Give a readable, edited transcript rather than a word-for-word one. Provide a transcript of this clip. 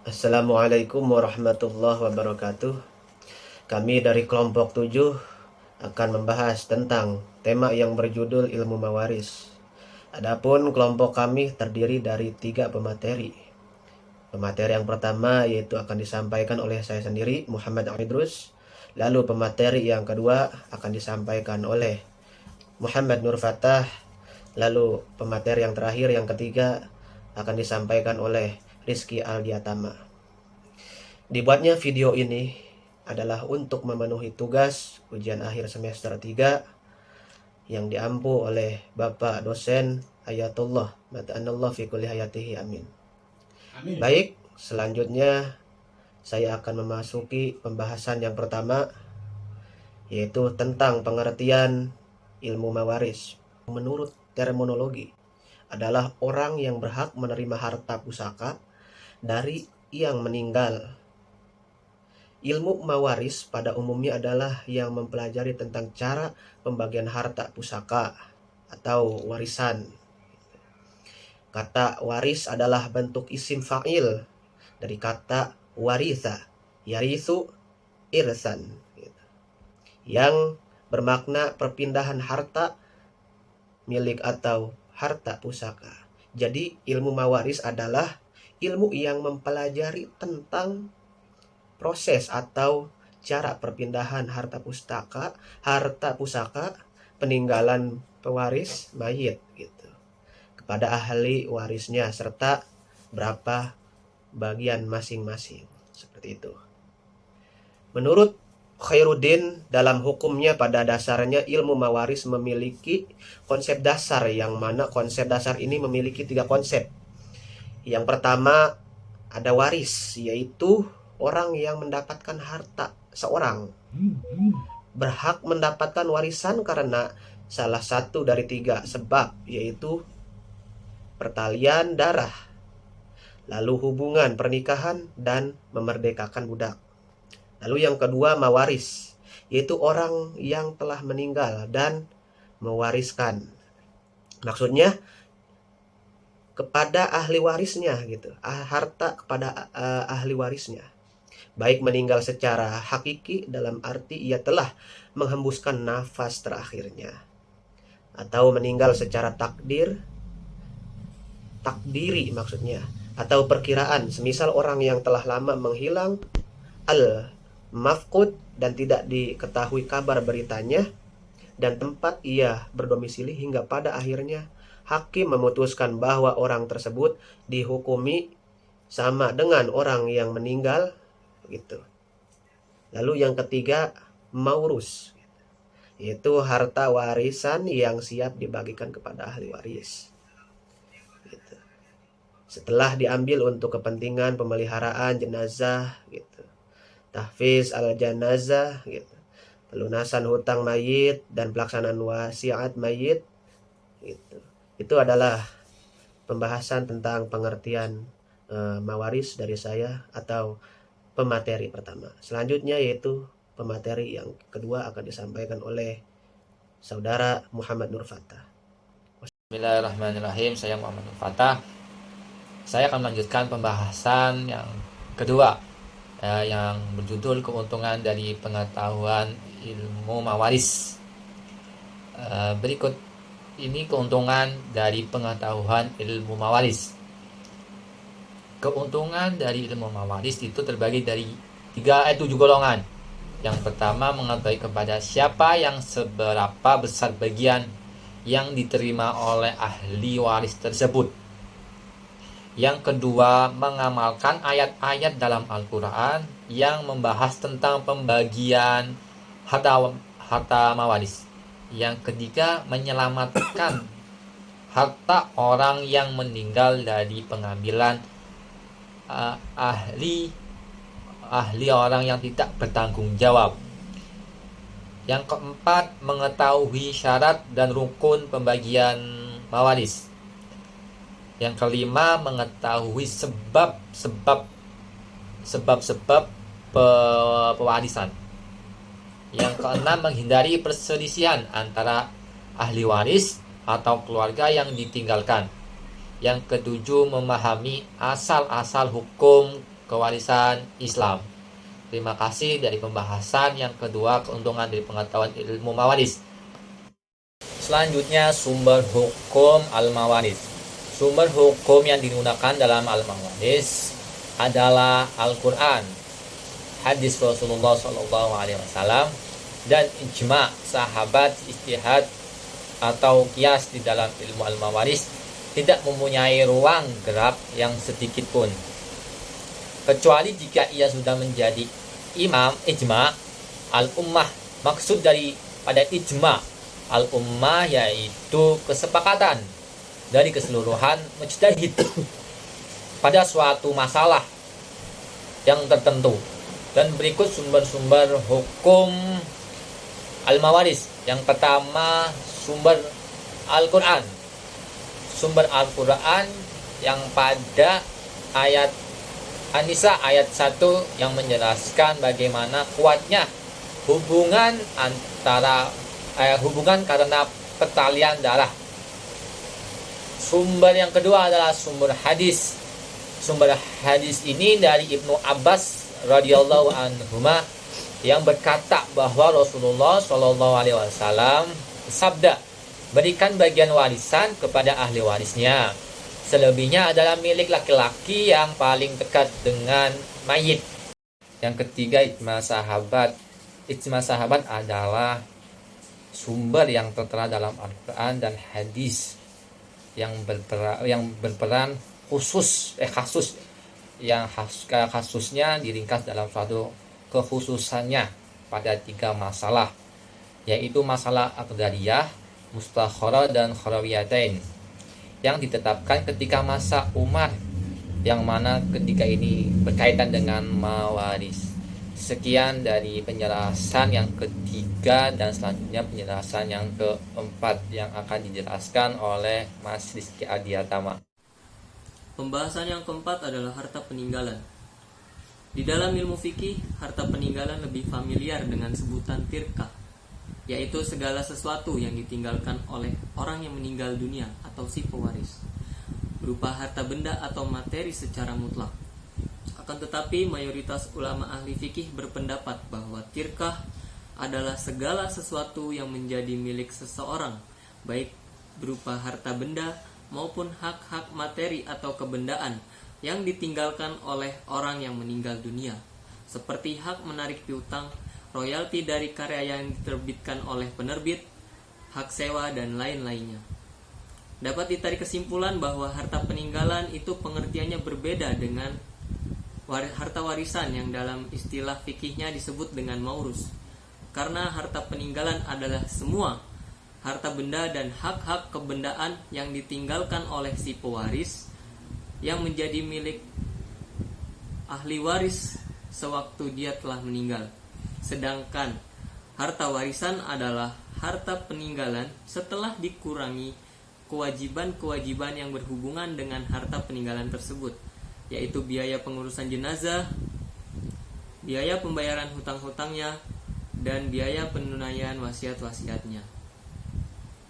Assalamualaikum warahmatullahi wabarakatuh. Kami dari kelompok 7 akan membahas tentang tema yang berjudul ilmu mawaris. Adapun kelompok kami terdiri dari 3 pemateri. Pemateri yang pertama yaitu akan disampaikan oleh saya sendiri, Muhammad Idrus. Lalu pemateri yang kedua akan disampaikan oleh Muhammad Nur Fatah. Lalu pemateri yang terakhir yang ketiga akan disampaikan oleh Rizky Aldiatama. Dibuatnya video ini adalah untuk memenuhi tugas ujian akhir semester 3 yang diampu oleh Bapak dosen Ayatullah Mata'anallah fi kulli hayatihi, amin. Amin. Baik, selanjutnya saya akan memasuki pembahasan yang pertama, yaitu tentang pengertian ilmu mawaris. Menurut terminologi adalah orang yang berhak menerima harta pusaka dari yang meninggal. Ilmu mawaris pada umumnya adalah yang mempelajari tentang cara pembagian harta pusaka atau warisan. Kata waris adalah bentuk isim fa'il dari kata waritha, yarithu irsan, yang bermakna perpindahan harta milik atau harta pusaka. Jadi ilmu mawaris adalah ilmu yang mempelajari tentang proses atau cara perpindahan harta pusaka peninggalan pewaris mayit gitu kepada ahli warisnya serta berapa bagian masing-masing, seperti itu. Menurut Khairuddin, dalam hukumnya pada dasarnya ilmu mawaris memiliki konsep dasar, yang mana konsep dasar ini memiliki 3 konsep. Yang pertama ada waris, yaitu orang yang mendapatkan harta seorang berhak mendapatkan warisan karena salah satu dari 3 sebab, yaitu pertalian darah, lalu hubungan pernikahan, dan memerdekakan budak. Lalu yang kedua mawaris, yaitu orang yang telah meninggal dan mewariskan. Maksudnya kepada ahli warisnya gitu, harta kepada ahli warisnya. Baik meninggal secara hakiki dalam arti ia telah menghembuskan nafas terakhirnya, atau meninggal secara takdiri maksudnya, atau perkiraan, semisal orang yang telah lama menghilang al-mafqud dan tidak diketahui kabar beritanya dan tempat ia berdomisili hingga pada akhirnya hakim memutuskan bahwa orang tersebut dihukumi sama dengan orang yang meninggal gitu. Lalu yang ketiga maurus, yaitu harta warisan yang siap dibagikan kepada ahli waris gitu. Setelah diambil untuk kepentingan pemeliharaan jenazah gitu, tahfiz al janazah gitu, pelunasan hutang mayit dan pelaksanaan wasiat mayit gitu. Itu adalah pembahasan tentang pengertian mawaris dari saya atau pemateri pertama. Selanjutnya yaitu pemateri yang kedua akan disampaikan oleh saudara Muhammad Nur Fatah. Bismillahirrahmanirrahim. Saya Muhammad Nur Fatah. Saya akan melanjutkan pembahasan yang kedua, yang berjudul keuntungan dari pengetahuan ilmu mawaris. Berikut ini keuntungan dari pengetahuan ilmu mawaris. Keuntungan dari ilmu mawaris itu terbagi dari 7 golongan. Yang pertama, mengetahui kepada siapa yang seberapa besar bagian yang diterima oleh ahli waris tersebut. Yang kedua, mengamalkan ayat-ayat dalam Al-Quran yang membahas tentang pembagian harta mawaris. Yang ketiga, menyelamatkan harta orang yang meninggal dari pengambilan ahli orang yang tidak bertanggung jawab. Yang keempat, mengetahui syarat dan rukun pembagian mawaris. Yang kelima, mengetahui sebab-sebab pewarisan. Yang keenam, menghindari perselisihan antara ahli waris atau keluarga yang ditinggalkan. Yang ketujuh, memahami asal-asal hukum kewarisan Islam. Terima kasih dari pembahasan yang kedua, keuntungan dari pengetahuan ilmu mawaris. Selanjutnya, sumber hukum al-mawaris. Sumber hukum yang digunakan dalam al-mawaris adalah Al-Quran, hadis Rasulullah SAW, dan ijma sahabat. Ijtihad atau kias di dalam ilmu al-mawaris tidak mempunyai ruang gerak yang sedikit pun, kecuali jika ia sudah menjadi ijma al-ummah. Maksud dari pada ijma al-ummah yaitu kesepakatan dari keseluruhan mujtahid pada suatu masalah yang tertentu. Dan berikut sumber-sumber hukum al-mawaris. Yang pertama, sumber Al-Quran. Sumber Al-Quran yang pada ayat An-Nisa ayat 1 yang menjelaskan bagaimana kuatnya hubungan antara hubungan karena pertalian darah. Sumber yang kedua adalah sumber hadis. Sumber hadis ini dari Ibnu Abbas radhiyallahu anhuma yang berkata bahwa Rasulullah Shallallahu alaihi wasallam bersabda, "Berikan bagian warisan kepada ahli warisnya. Selebihnya adalah milik laki-laki yang paling dekat dengan mayit." Yang ketiga, ijma sahabat. Ijma sahabat adalah sumber yang tertera dalam Al-Quran dan hadis yang berperan khusus kasusnya diringkas dalam suatu kekhususannya pada 3 masalah, yaitu masalah aqdariyah, mustakharah, dan kharawiyatain, yang ditetapkan ketika masa Umar, yang mana ketika ini berkaitan dengan mawaris. Sekian dari penjelasan yang ketiga, dan selanjutnya penjelasan yang keempat yang akan dijelaskan oleh Mas Rizky Adiatama. Pembahasan yang keempat adalah harta peninggalan. Di dalam ilmu fikih, harta peninggalan lebih familiar dengan sebutan tirkah, yaitu segala sesuatu yang ditinggalkan oleh orang yang meninggal dunia atau si pewaris, berupa harta benda atau materi secara mutlak. Akan tetapi, mayoritas ulama ahli fikih berpendapat bahwa tirkah adalah segala sesuatu yang menjadi milik seseorang, baik berupa harta benda maupun hak-hak materi atau kebendaan yang ditinggalkan oleh orang yang meninggal dunia, seperti hak menarik piutang, royalti dari karya yang diterbitkan oleh penerbit, hak sewa, dan lain-lainnya. Dapat ditarik kesimpulan bahwa harta peninggalan itu pengertiannya berbeda dengan harta warisan yang dalam istilah fikihnya disebut dengan maurus, karena harta peninggalan adalah semua harta benda dan hak-hak kebendaan yang ditinggalkan oleh si pewaris yang menjadi milik ahli waris sewaktu dia telah meninggal. Sedangkan harta warisan adalah harta peninggalan setelah dikurangi kewajiban-kewajiban yang berhubungan dengan harta peninggalan tersebut, yaitu biaya pengurusan jenazah, biaya pembayaran hutang-hutangnya, dan biaya penunaian wasiat-wasiatnya.